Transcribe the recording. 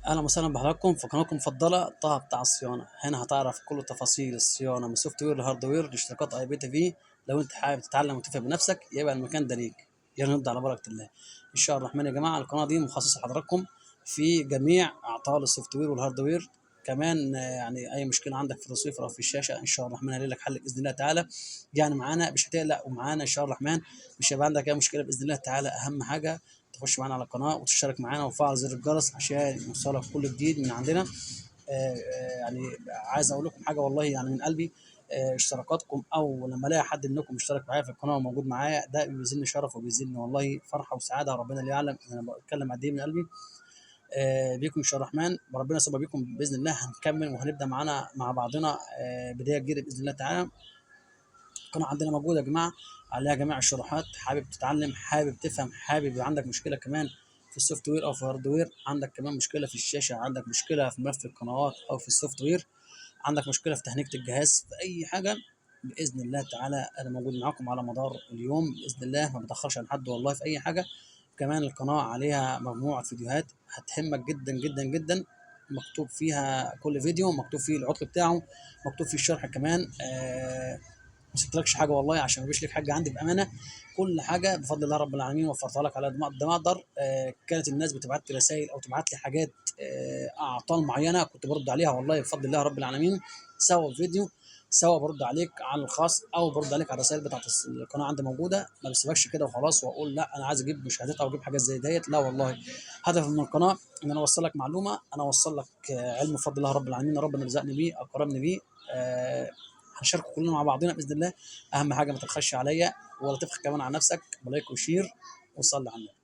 اهلا وسهلا بحضراتكم في قناتكم المفضله طه بتاع الصيانه. هنا هتعرف كل تفاصيل الصيانه من سوفت وير لهاردوير لاشتراكات اي بي تي في. لو انت حابب تتعلم وتفهم بنفسك يبقى المكان ده ليك. يلا نبدا على بركه الله. ان شاء الله الرحمن يا جماعه، القناه دي مخصصه لحضراتكم في جميع اعطال السوفت وير والهاردوير. كمان يعني اي مشكله عندك في الرسيفر او في الشاشه ان شاء الله الرحمن هلاقي لك حل باذن الله تعالى. يعني معانا مش هتقلق، ومعانا ان شاء الله الرحمن مش هيبقى عندك اي مشكله باذن الله تعالى. اهم حاجه تخش معانا على القناه وتشترك معانا وتفعل زر الجرس عشان يوصلك كل جديد من عندنا. يعني عايز اقول لكم حاجه والله يعني من قلبي. اشتراكاتكم او لما الاقي حد منكم اشترك معايا في القناه وموجود معايا ده بيزيدني شرف وبيزيدني والله فرحه وسعاده، ربنا اللي يعلم انا بتكلم قد ايه من قلبي. بيكم ان شاء الله الرحمن، وربنا يصبر بيكم باذن الله. هنكمل وهنبدا معانا مع بعضنا بدايه جديده باذن الله تعالى. القناه عندنا موجوده يا جماعه، عليها جميع الشروحات. حابب تتعلم، حابب تفهم، حابب يبقى عندك مشكله كمان في السوفت وير او في الهاردوير، عندك كمان مشكله في الشاشه، عندك مشكله في ملف القنوات او في السوفت وير، عندك مشكله في تهنيجه الجهاز، في اي حاجه باذن الله تعالى انا موجود معاكم على مدار اليوم باذن الله. ما بتاخرش عن حد والله في اي حاجه. كمان القناه عليها مجموعه فيديوهات هتهمك جدا جدا جدا. مكتوب فيها كل فيديو مكتوب فيه العطل بتاعه، مكتوب فيه الشرح كمان. ما سبتلكش حاجه والله عشان ما يبقاش لك حاجه عندي بامانه. كل حاجه بفضل الله رب العالمين وفرتها لك على قد ما اقدر. كانت الناس بتبعت لي رسائل او تبعت لي حاجات اعطال معينه كنت برد عليها والله بفضل الله رب العالمين، سوا فيديو سوا برد عليك على الخاص او برد عليك على الرسائل بتاعت القناه عندي موجوده. ما بسيبكش كده وخلاص واقول لا انا عايز اجيب مشاهدات او اجيب حاجات زي ديت، لا والله. هدف من القناه ان انا اوصل لك معلومه، انا اوصل لك علم بفضل الله رب العالمين، ربنا رزقني بيه اكرمني بيه. هنشاركه كلنا مع بعضنا باذن الله. اهم حاجه ما تبخلش عليا ولا تبخل كمان على نفسك، ولايك وشير وصلي على النبي.